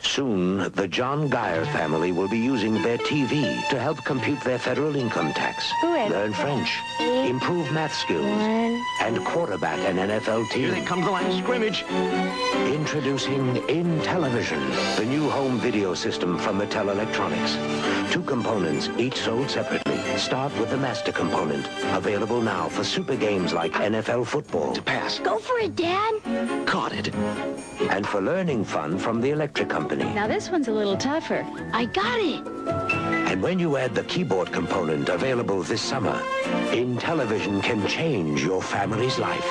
Soon, the John Geyer family will be using their TV to help compute their federal income tax, learn French, improve math skills, and quarterback an NFL team. Here comes the line of scrimmage. Introducing Intellivision, the new home video system from Mattel Electronics. 2 components, each sold separately. Start with the master component, available now for super games like NFL football. To pass. Go for it, Dad. Caught it. And for learning fun from the electric company. Now this one's a little tougher. I got it. And when you add the keyboard component available this summer, Intellivision can change your family's life.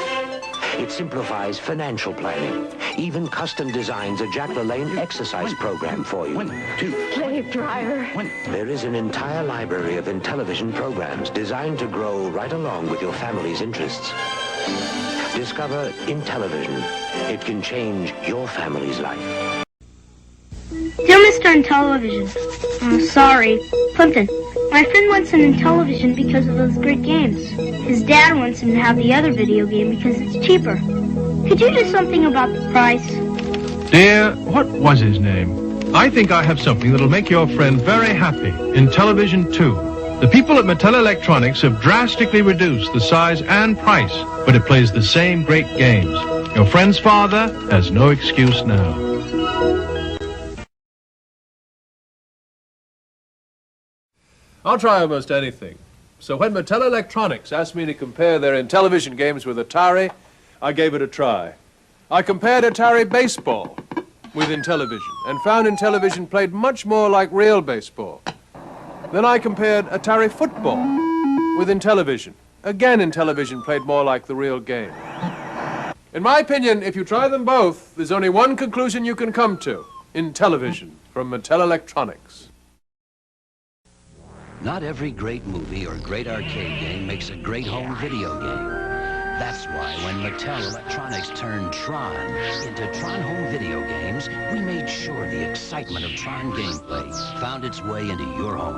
It simplifies financial planning, even custom designs a Jack LaLanne exercise program for you. 1, 2, Play it, driver. 1. There is an entire library of Intellivision programs designed to grow right along with your family's interests. Discover Intellivision. It can change your family's life. Dear Mr. Intellivision, I'm sorry. Plimpton, my friend wants an Intellivision because of those great games. His dad wants him to have the other video game because it's cheaper. Could you do something about the price? Dear, what was his name? I think I have something that'll make your friend very happy. Intellivision 2. The people at Mattel Electronics have drastically reduced the size and price, but it plays the same great games. Your friend's father has no excuse now. I'll try almost anything. So when Mattel Electronics asked me to compare their Intellivision games with Atari, I gave it a try. I compared Atari baseball with Intellivision and found Intellivision played much more like real baseball. Then I compared Atari football with Intellivision. Again, Intellivision played more like the real game. In my opinion, if you try them both, there's only one conclusion you can come to. Intellivision from Mattel Electronics. Not every great movie or great arcade game makes a great home video game. That's why when Mattel Electronics turned Tron into Tron Home Video Games, we made sure the excitement of Tron gameplay found its way into your home.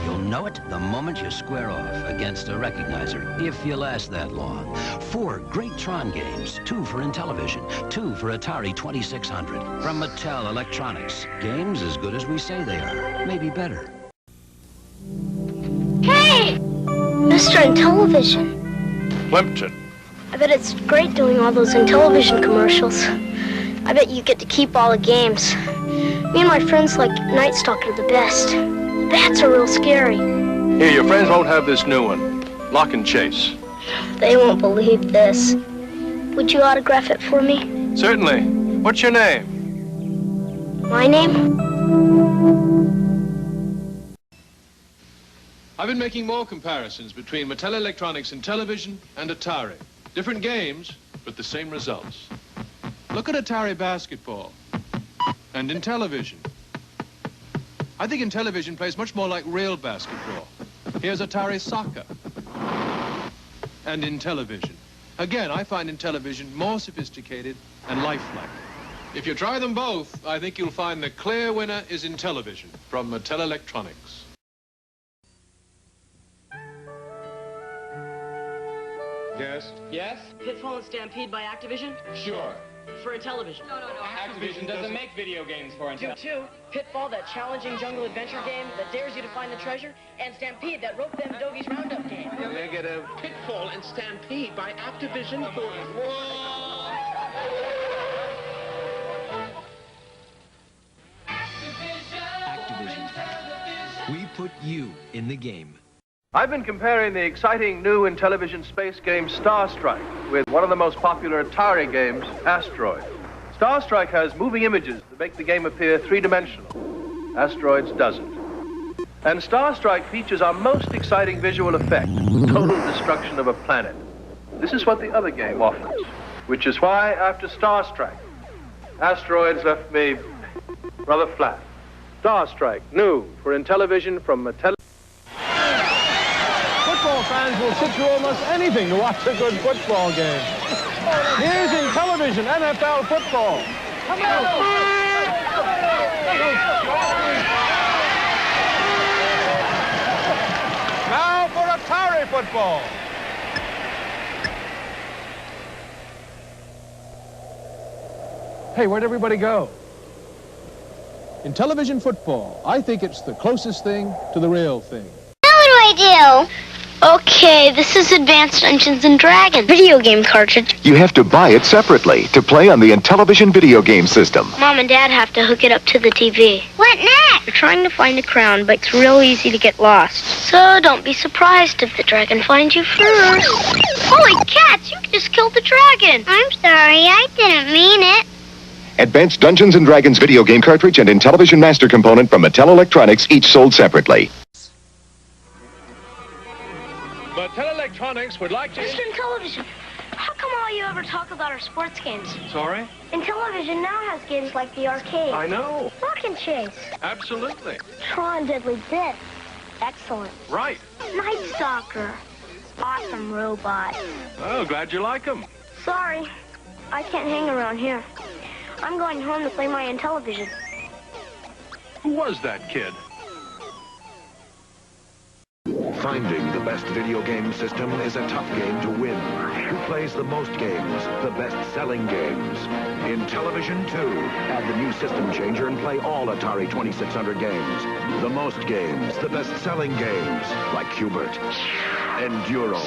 You'll know it the moment you square off against a recognizer, if you last that long. 4 great Tron games, 2 for Intellivision, 2 for Atari 2600. From Mattel Electronics, games as good as we say they are, maybe better. Hey! Mr. Intellivision. Plimpton. I bet it's great doing all those Intellivision commercials. I bet you get to keep all the games. Me and my friends like Night Stalker the best. The bats are real scary. Here, your friends won't have this new one. Lock and Chase. They won't believe this. Would you autograph it for me? Certainly. What's your name? My name? I've been making more comparisons between Mattel Electronics Intellivision and Atari. Different games, but the same results. Look at Atari basketball and Intellivision. I think Intellivision plays much more like real basketball. Here's Atari soccer and Intellivision. Again, I find Intellivision more sophisticated and lifelike. If you try them both, I think you'll find the clear winner is Intellivision from Mattel Electronics. Yes? Yes? Pitfall and Stampede by Activision? Sure. For Intellivision. No. Activision doesn't make video games for Intellivision. Two, Pitfall, that challenging jungle adventure game that dares you to find the treasure, and Stampede, that rope them dogies roundup game. Negative. Pitfall and Stampede by Activision for... Activision. We put you in the game. I've been comparing the exciting new Intellivision space game Star Strike with one of the most popular Atari games, Asteroid. Star Strike has moving images that make the game appear three-dimensional. Asteroids doesn't. And Star Strike features our most exciting visual effect, the total destruction of a planet. This is what the other game offers, which is why, after Star Strike, Asteroids left me rather flat. Star Strike, new for Intellivision from Mattel. Football fans will sit through almost anything to watch a good football game. Here's Intellivision NFL football. Come on! Now for Atari football. Hey, where'd everybody go? Intellivision football, I think it's the closest thing to the real thing. Now what do I do? Okay, this is Advanced Dungeons and Dragons video game cartridge. You have to buy it separately to play on the Intellivision video game system. Mom and Dad have to hook it up to the TV. What next? We're trying to find a crown, but it's real easy to get lost. So don't be surprised if the dragon finds you first. Holy cats, you just killed the dragon. I'm sorry, I didn't mean it. Advanced Dungeons and Dragons video game cartridge and Intellivision master component from Mattel Electronics, each sold separately. Mattel Electronics would like to... Mr. Intellivision, how come all you ever talk about are sports games? Sorry? Intellivision now has games like the arcade. I know. Rock and Chase. Absolutely. Tron Deadly Death. Excellent. Right. Night Stalker. Awesome robot. Oh, glad you like them. Sorry, I can't hang around here. I'm going home to play my Intellivision. Who was that kid? Finding the best video game system is a tough game to win. Who plays the most games, the best-selling games? Intellivision 2. Add the new system changer and play all Atari 2600 games. The most games, the best-selling games, like Hubert. Enduro.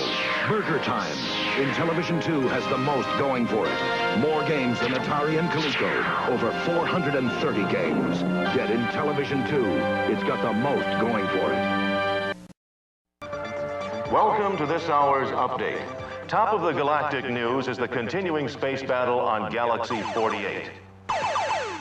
Burger Time. Intellivision 2 has the most going for it. More games than Atari and Coleco. Over 430 games. Get Intellivision 2. It's got the most going for it. Welcome to this hour's update. Top of the galactic news is the continuing space battle on Galaxy 48.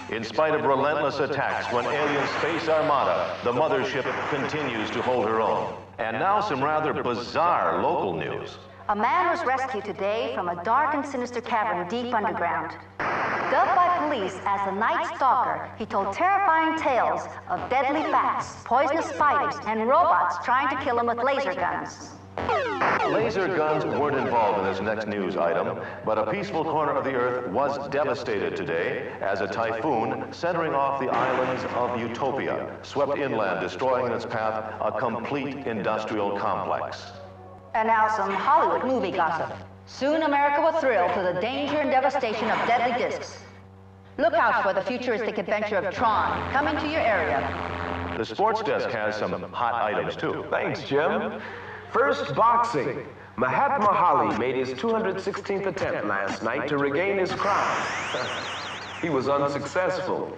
In spite of relentless attacks from an alien space armada, the mothership continues to hold her own. And now some rather bizarre local news. A man was rescued today from a dark and sinister cavern deep underground. Dubbed by police as the Night Stalker, he told terrifying tales of deadly bats, poisonous spiders, and robots trying to kill him with laser guns. Laser guns weren't involved in this next news item, but a peaceful corner of the Earth was devastated today as a typhoon centering off the islands of Utopia swept inland, destroying in its path a complete industrial complex. And now some Hollywood movie gossip. Soon America will thrill to the danger and devastation of deadly discs. Look out for the futuristic adventure of Tron coming to your area. The sports desk has some hot items too. Thanks, Jim. First, boxing. Mahatma Ali made his 216th attempt last night to regain his crown. He was unsuccessful.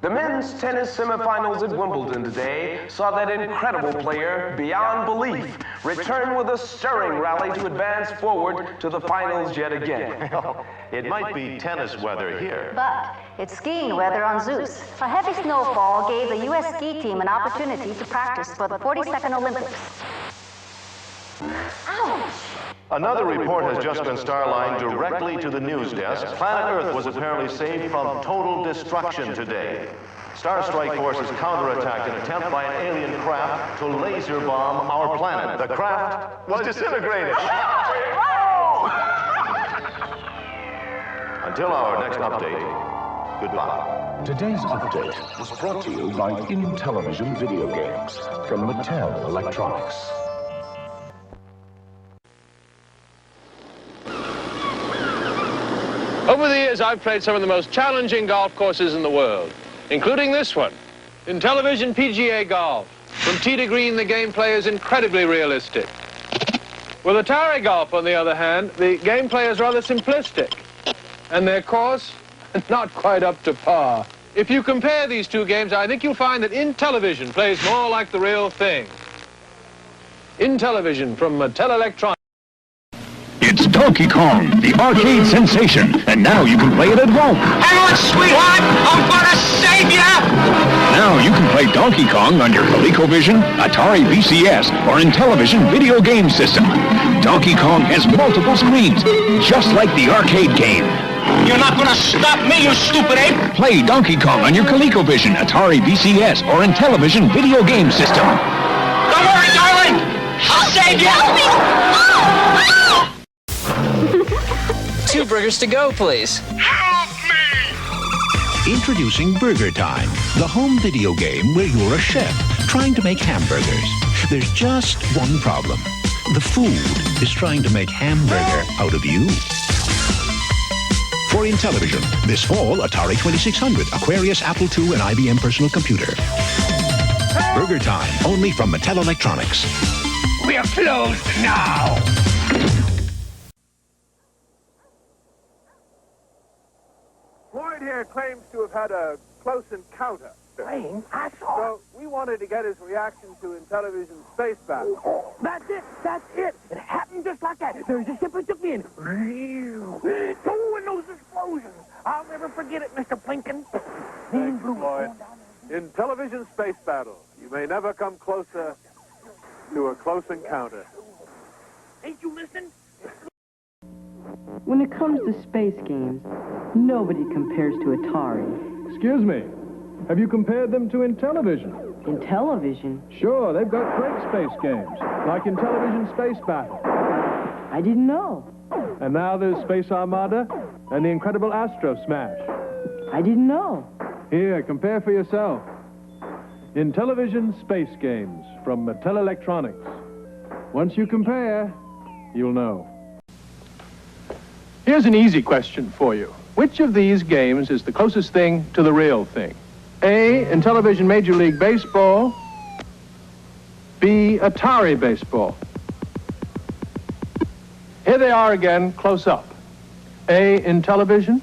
The men's tennis semifinals at Wimbledon today saw that incredible player, beyond belief, return with a stirring rally to advance forward to the finals yet again. It might be tennis weather here. But it's skiing weather on Zeus. A heavy snowfall gave the U.S. ski team an opportunity to practice for the 42nd Olympics. Ouch! Another report has just been starlined directly to the news desk. Planet Earth was apparently saved from total destruction today. Star Strike Force's counterattacked an attempt by an alien craft to laser bomb our planet. The craft was disintegrated. Until our next update, goodbye. Today's update was brought to you by Intellivision Video Games from Mattel Electronics. Over the years, I've played some of the most challenging golf courses in the world, including this one, Intellivision PGA Golf. From tee to green, the gameplay is incredibly realistic. With Atari Golf, on the other hand, the gameplay is rather simplistic, and their course, not quite up to par. If you compare these two games, I think you'll find that Intellivision plays more like the real thing. Intellivision from Mattel Electronics. It's Donkey Kong, the arcade sensation, and now you can play it at home. Hang on, sweetheart! I'm gonna save ya! Now you can play Donkey Kong on your ColecoVision, Atari VCS, or Intellivision video game system. Donkey Kong has multiple screens, just like the arcade game. You're not gonna stop me, you stupid ape! Play Donkey Kong on your ColecoVision, Atari VCS, or Intellivision video game system. Don't worry, darling! I'll save you! Help me! 2 burgers to go, please. Help me! Introducing Burger Time, the home video game where you're a chef trying to make hamburgers. There's just one problem. The food is trying to make hamburger out of you. For Intellivision. This fall, Atari 2600, Aquarius, Apple II, and IBM personal computer. Burger Time, only from Mattel Electronics. We're closed now. Floyd here claims to have had a close encounter. Claim? I saw. So we wanted to get his reaction to Intellivision Space Battle. That's it. That's it. It happened just like that. There's a ship that took me in. Oh, and those explosions. I'll never forget it, Mr. Plinkin. Thanks, Floyd. Intellivision Space Battle. You may never come closer to a close encounter. Ain't you listening? When it comes to space games, nobody compares to Atari. Excuse me. Have you compared them to Intellivision? Intellivision? Sure, they've got great space games, like Intellivision Space Battle. I didn't know. And now there's Space Armada and the incredible Astro Smash. I didn't know. Here, compare for yourself. Intellivision Space Games from Mattel Electronics. Once you compare, you'll know. Here's an easy question for you. Which of these games is the closest thing to the real thing? A, Intellivision Major League Baseball. B, Atari Baseball. Here they are again, close up. A, Intellivision.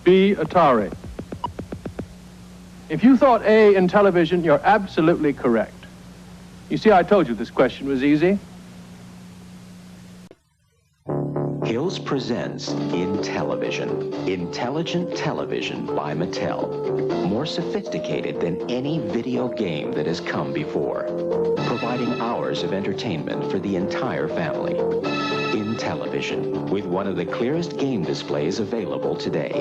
B, Atari. If you thought A, Intellivision, you're absolutely correct. You see, I told you this question was easy. Hills presents Intellivision, intelligent television by Mattel. More sophisticated than any video game that has come before, providing hours of entertainment for the entire family. Intellivision, with one of the clearest game displays available today.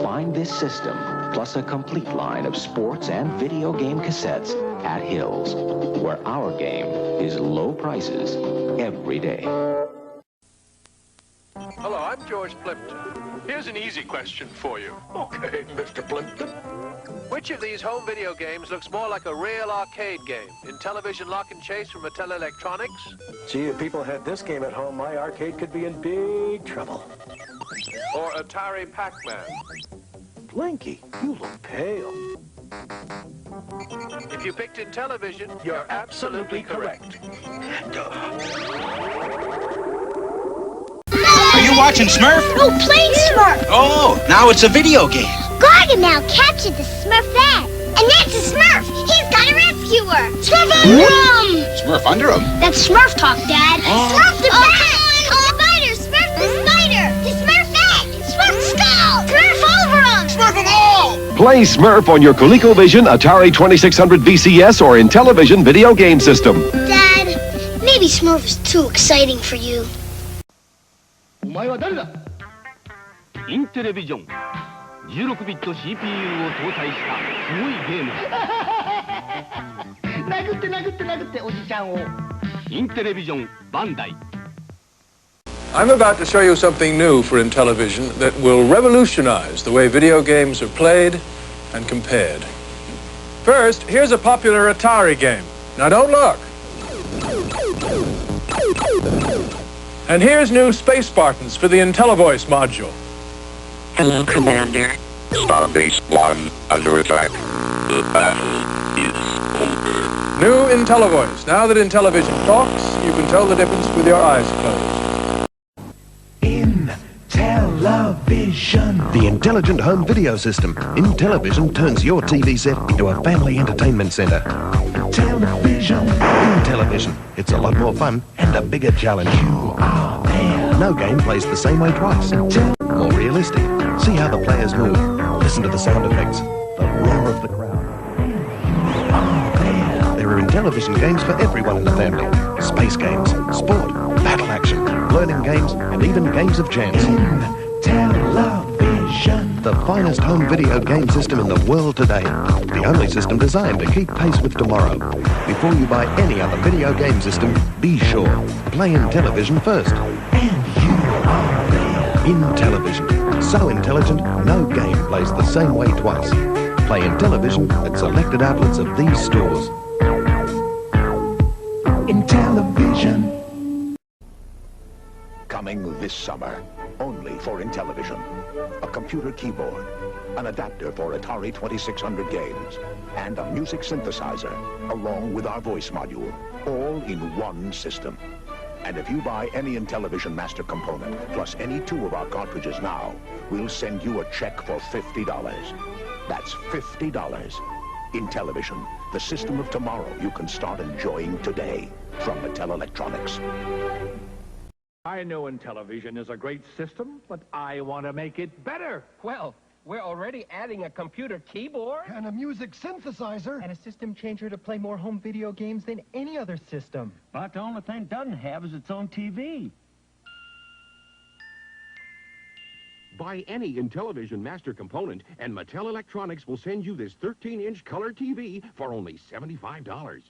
Find this system, plus a complete line of sports and video game cassettes at Hills, where our game is low prices every day. Hello, I'm George Plimpton. Here's an easy question for you. Okay, Mr. Plimpton. Which of these home video games looks more like a real arcade game? Intellivision Lock and Chase from Mattel Electronics? Gee, if people had this game at home, my arcade could be in big trouble. Or Atari Pac-Man? Blinky, you look pale. If you picked Intellivision, you're absolutely correct. Are you watching Smurf? Oh, playing Smurf! Oh, now it's a video game. Gargamel captured the Smurfette. And that's a Smurf! He's got a rescuer! Smurf under him! Smurf under him? That's Smurf talk, Dad! Smurf the bat! Spider! Smurf the spider! The Smurfette! Smurf skull! Smurf over him! Smurf them all! Play Smurf on your ColecoVision, Atari 2600 VCS, or Intellivision video game system. Dad, maybe Smurf is too exciting for you. お前は誰だ？インテレビジョン16ビット CPU を搭載したすごいゲームだ。殴っておじちゃんを。インテレビジョンバンダイ。I'm about to show you something new for Intellivision that will revolutionize the way video games are played and compared. First, here's a popular Atari game. Now don't look. And here's new Space Spartans for the IntelliVoice module. Hello, Commander. Starbase 1 under attack. The battle is over. New IntelliVoice. Now that Intellivision talks, you can tell the difference with your eyes closed. Intellivision. The intelligent home video system. Intellivision turns your TV set into a family entertainment center. Television. Intellivision. It's a lot more fun and a bigger challenge. You are there. No game plays the same way twice. More realistic. See how the players move. Listen to the sound effects. The roar of the crowd. There are Intellivision games for everyone in the family. Space games, sport, battle action, learning games, and even games of chance. Intellivision. The finest home video game system in the world today. The only system designed to keep pace with tomorrow. Before you buy any other video game system, be sure. Play Intellivision first. And you are there. Intellivision. So intelligent, no game plays the same way twice. Play Intellivision at selected outlets of these stores. Intellivision. Coming This summer, only for Intellivision. A computer keyboard, an adapter for Atari 2600 games, and a music synthesizer, along with our voice module, all in one system. And if you buy any Intellivision master component, plus any 2 of our cartridges now, we'll send you a check for $50. That's $50. Intellivision, the system of tomorrow you can start enjoying today from Mattel Electronics. I know Intellivision is a great system, but I want to make it better. Well, we're already adding a computer keyboard. And a music synthesizer. And a system changer to play more home video games than any other system. But the only thing it doesn't have is its own TV. Buy any Intellivision master component, and Mattel Electronics will send you this 13-inch color TV for only $75.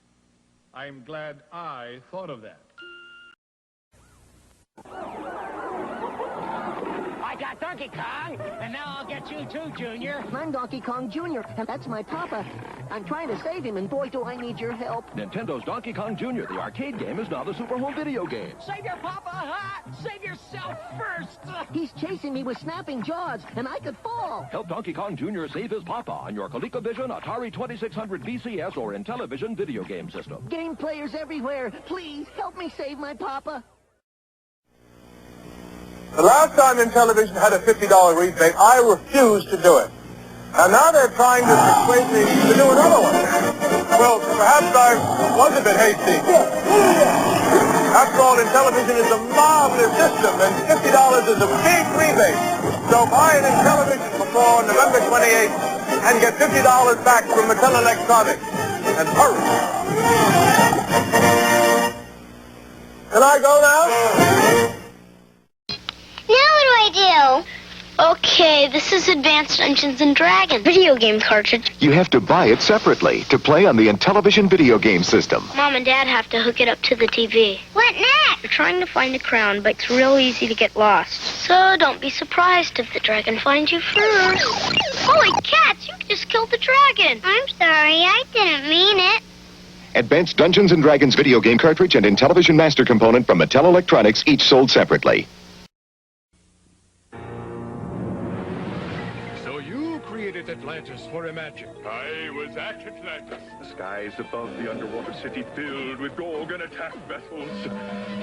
I'm glad I thought of that. I got Donkey Kong, and now I'll get you too, Junior. I'm Donkey Kong Jr., and that's my papa. I'm trying to save him, and boy, do I need your help. Nintendo's Donkey Kong Jr., the arcade game, is now the Super Home video game. Save your papa, huh? Save yourself first. He's chasing me with snapping jaws, and I could fall. Help Donkey Kong Jr. save his papa on your ColecoVision, Atari 2600 VCS, or Intellivision video game system. Game players everywhere, please help me save my papa. The last time Intellivision had a $50 rebate, I refused to do it. And now they're trying to persuade me to do another one. Well, perhaps I was a bit hasty. After all, Intellivision is a marvelous system, and $50 is a big rebate. So buy an Intellivision before November 28th and get $50 back from Mattel Electronics. And hurry. Can I go now? Now what do I do? Okay, this is Advanced Dungeons and Dragons video game cartridge. You have to buy it separately to play on the Intellivision video game system. Mom and Dad have to hook it up to the TV. What next? We're trying to find a crown, but it's real easy to get lost. So don't be surprised if the dragon finds you first. Holy cats, you just killed the dragon. I'm sorry, I didn't mean it. Advanced Dungeons and Dragons video game cartridge and Intellivision master component from Mattel Electronics, each sold separately. Atlantis for Imagine. I was at Atlantis. The skies above the underwater city filled with Gorgon attack vessels.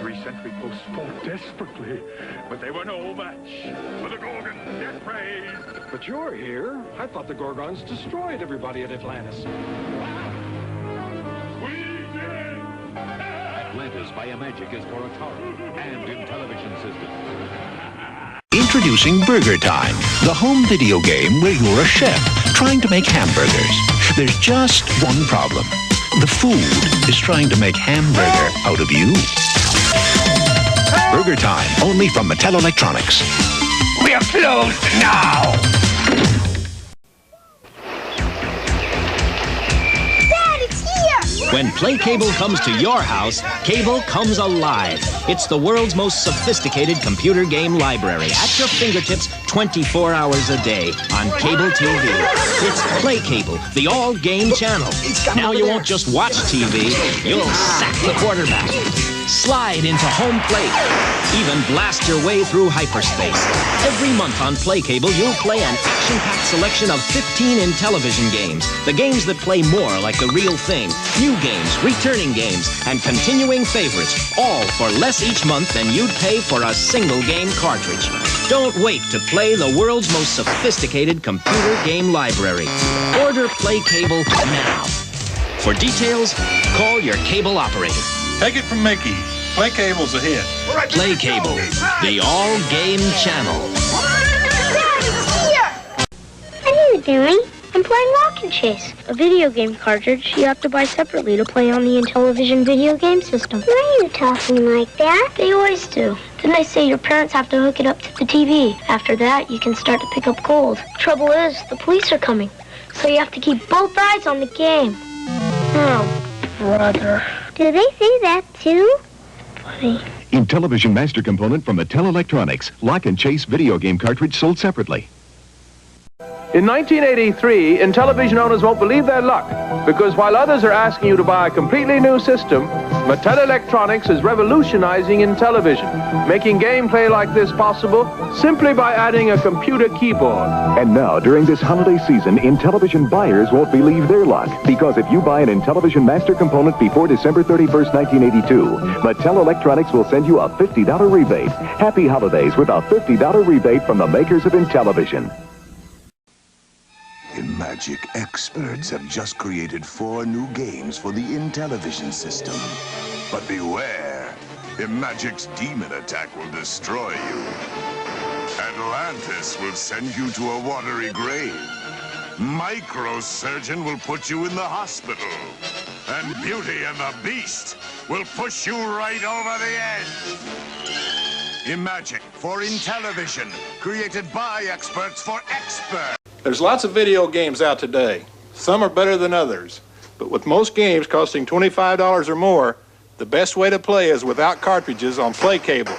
3 sentry posts fought desperately, but they were no match for the Gorgon death rays. But you're here. I thought the Gorgons destroyed everybody at Atlantis. We did! Atlantis by Imagic is for Atari and Intellivision systems. Introducing Burger Time, the home video game where you're a chef trying to make hamburgers. There's just one problem. The food is trying to make hamburger out of you. Burger Time, only from Mattel Electronics. We're closed now! When Play Cable comes to your house, cable comes alive. It's the world's most sophisticated computer game library at your fingertips 24 hours a day on cable TV. It's Play Cable, the all-game channel. Now you won't just watch TV, you'll sack the quarterback, slide into home plate, even blast your way through hyperspace. Every month on Play Cable, you'll play an action-packed selection of 15 Intellivision games. The games that play more like the real thing. New games, returning games, and continuing favorites. All for less each month than you'd pay for a single game cartridge. Don't wait to play the world's most sophisticated computer game library. Order Play Cable now. For details, call your cable operator. Take it from Mickey. Play Cable's a hit. Play Cable, the all-game channel. What are you doing? I'm playing Rock and Chase, a video game cartridge you have to buy separately to play on the Intellivision video game system. Why are you talking like that? They always do. Then they say your parents have to hook it up to the TV. After that, you can start to pick up gold. Trouble is, the police are coming, so you have to keep both eyes on the game. Oh, brother. Do they say that too? Funny. Intellivision master component from Mattel Electronics. Lock and Chase video game cartridge sold separately. In 1983, Intellivision owners won't believe their luck, because while others are asking you to buy a completely new system, Mattel Electronics is revolutionizing Intellivision, making gameplay like this possible simply by adding a computer keyboard. And now, during this holiday season, Intellivision buyers won't believe their luck, because if you buy an Intellivision Master Component before December 31st, 1982, Mattel Electronics will send you a $50 rebate. Happy holidays with a $50 rebate from the makers of Intellivision. Imagic experts have just created 4 new games for the Intellivision system. But beware, Imagic's demon attack will destroy you. Atlantis will send you to a watery grave. Microsurgeon will put you in the hospital. And Beauty and the Beast will push you right over the edge. Imagic for Intellivision, created by experts for experts. There's lots of video games out today. Some are better than others. But with most games costing $25 or more, the best way to play is without cartridges on Play Cable.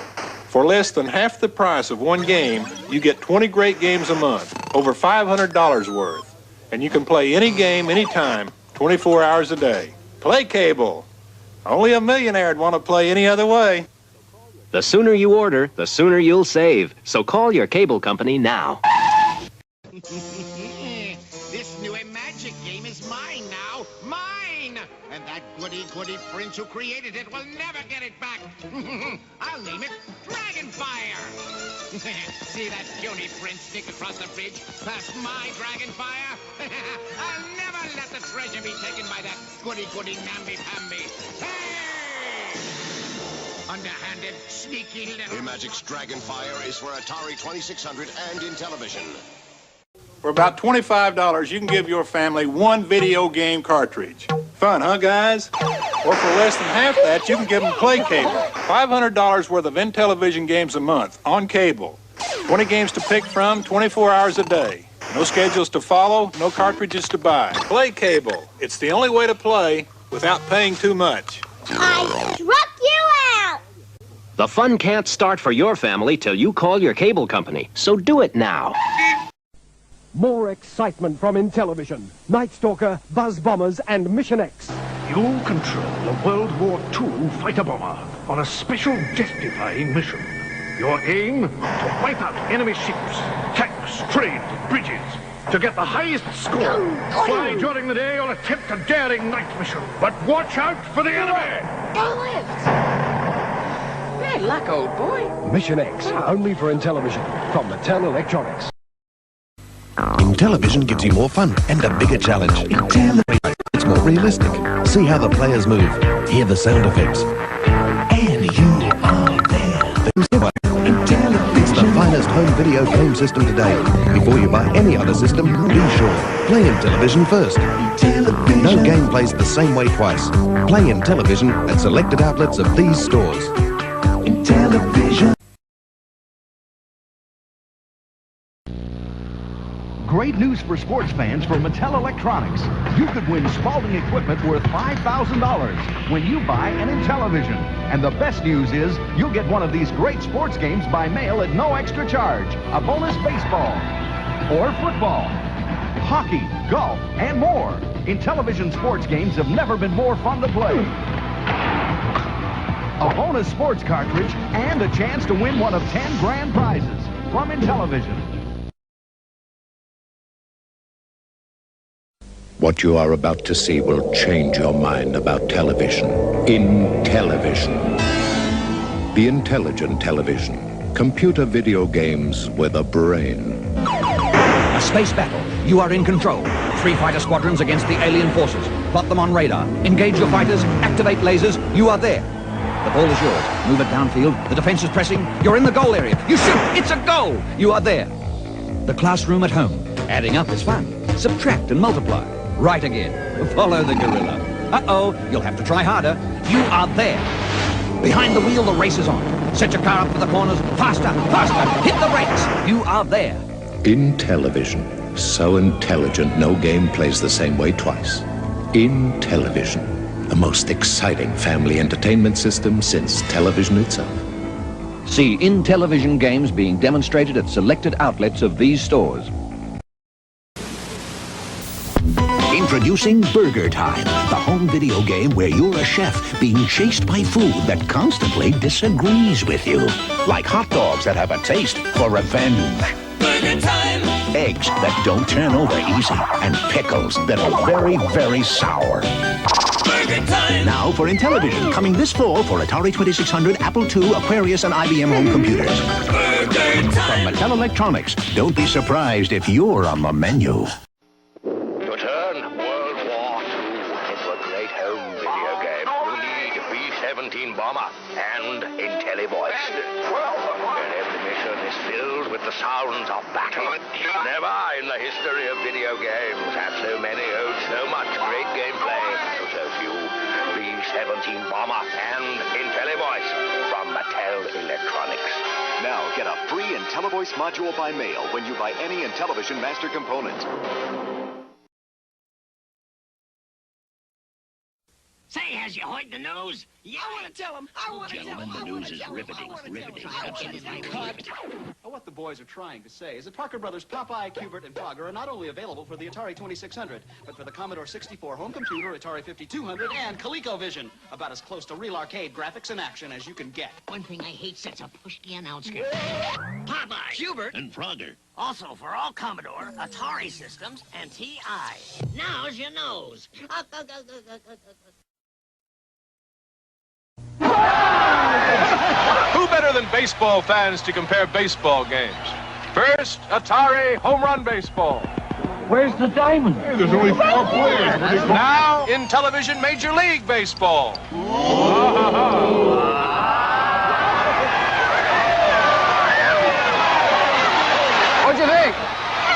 For less than half the price of one game, you get 20 great games a month, over $500 worth. And you can play any game, anytime, 24 hours a day. Play Cable. Only a millionaire'd want to play any other way. The sooner you order, the sooner you'll save. So call your cable company now. This new Imagic game is mine now. Mine! And that goody prince who created it will never get it back. I'll name it Dragonfire. See that puny prince sneak across the bridge past my Dragonfire? I'll never let the treasure be taken by that goody namby-pamby. Hey! Underhanded, sneaky little... Imagic's Dragonfire is for Atari 2600 and Intellivision. For about $25, you can give your family one video game cartridge. Fun, huh, guys? Or for less than half that, you can give them Play Cable. $500 worth of Intellivision games a month on cable. 20 games to pick from, 24 hours a day. No schedules to follow, no cartridges to buy. Play Cable. It's the only way to play without paying too much. I struck you out! The fun can't start for your family till you call your cable company. So do it now. More excitement from Intellivision. Night Stalker, Buzz Bombers, and Mission X. You control a World War II fighter bomber on a special death-defying mission. Your aim? To wipe out enemy ships, tanks, trains, bridges. To get the highest score. Fly during the day or attempt a daring night mission. But watch out for the enemy! Go lift! Bad luck, old boy. Mission X, only for Intellivision, from Mattel Electronics. Intellivision gives you more fun and a bigger challenge. Intellivision. It's more realistic. See how the players move. Hear the sound effects. And you are there. It's the finest home video game system today. Before you buy any other system, be sure. Play Intellivision first. No game plays the same way twice. Play Intellivision at selected outlets of these stores. Intellivision. Great news for sports fans from Mattel Electronics. You could win Spalding equipment worth $5,000 when you buy an Intellivision. And the best news is you'll get one of these great sports games by mail at no extra charge. A bonus baseball or football, hockey, golf, and more. Intellivision sports games have never been more fun to play. A bonus sports cartridge and a chance to win one of 10 grand prizes from Intellivision. What you are about to see will change your mind about television. Intellivision. The intelligent television. Computer video games with a brain. A space battle. You are in control. 3 fighter squadrons against the alien forces. Plot them on radar. Engage your fighters. Activate lasers. You are there. The ball is yours. Move it downfield. The defense is pressing. You're in the goal area. You shoot. It's a goal. You are there. The classroom at home. Adding up is fun. Subtract and multiply. Right again. Follow the gorilla. Uh-oh, you'll have to try harder. You are there. Behind the wheel, the race is on. Set your car up for the corners. Faster, faster. Hit the brakes. You are there. Intellivision. So intelligent, no game plays the same way twice. Intellivision. The most exciting family entertainment system since television itself. See Intellivision games being demonstrated at selected outlets of these stores. Introducing Burger Time, the home video game where you're a chef being chased by food that constantly disagrees with you. Like hot dogs that have a taste for revenge. Burger Time! Eggs that don't turn over easy. And pickles that are very, very sour. Burger Time! Now for Intellivision, coming this fall for Atari 2600, Apple II, Aquarius, and IBM home computers. Burger Time! From Mattel Electronics, don't be surprised if you're on the menu. To turn World War II into a great home video game, you need B-17 bomber and Intellivoice. And every mission is filled with the sounds of battle. Never in the history of video games have so many owed so much great gameplay to so few. B-17 bomber and Intellivoice from Mattel Electronics. Now get a free Intellivoice module by mail when you buy any Intellivision master component. Say, has you heard the news? Yeah, I want to tell him. Gentlemen, the news is riveting. Absolutely riveting. What the boys are trying to say is that Parker Brothers Popeye, Cubert, and Frogger are not only available for the Atari 2600, but for the Commodore 64 home computer, Atari 5200, and ColecoVision. About as close to real arcade graphics and action as you can get. One thing I hate such a pushki announcement. Popeye, Hubert, And Frogger. also for all Commodore, Atari systems, and TI. Now's your nose. Who better than baseball fans to compare baseball games? First, Atari Home Run Baseball. Where's the diamond? Hey, there's only 4 players. Now, Intellivision Major League Baseball. What'd you think?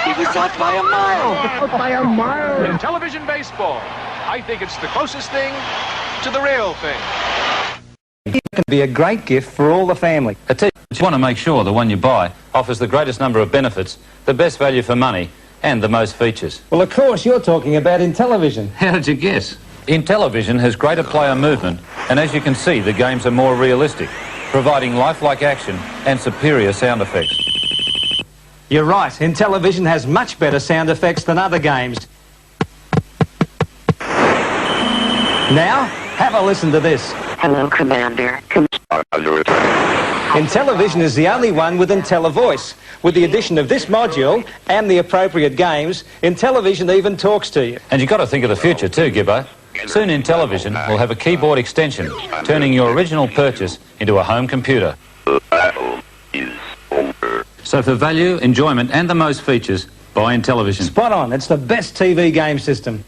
He was out by a mile. Out by a mile. Intellivision Baseball. I think it's the closest thing to the real thing. It can be a great gift for all the family. You want to make sure the one you buy offers the greatest number of benefits, the best value for money, and the most features. Well, of course, you're talking about Intellivision. How did you guess? Intellivision has greater player movement, and as you can see, the games are more realistic, providing lifelike action and superior sound effects. You're right. Intellivision has much better sound effects than other games. Now, have a listen to this. Hello, Commander. Intellivision is the only one with Intellivoice. With the addition of this module and the appropriate games, Intellivision even talks to you. And you've got to think of the future too, Gibbo. Soon Intellivision will have a keyboard extension, turning your original purchase into a home computer. The battle is over. So for value, enjoyment, and the most features, buy Intellivision. Spot on. It's the best TV game system.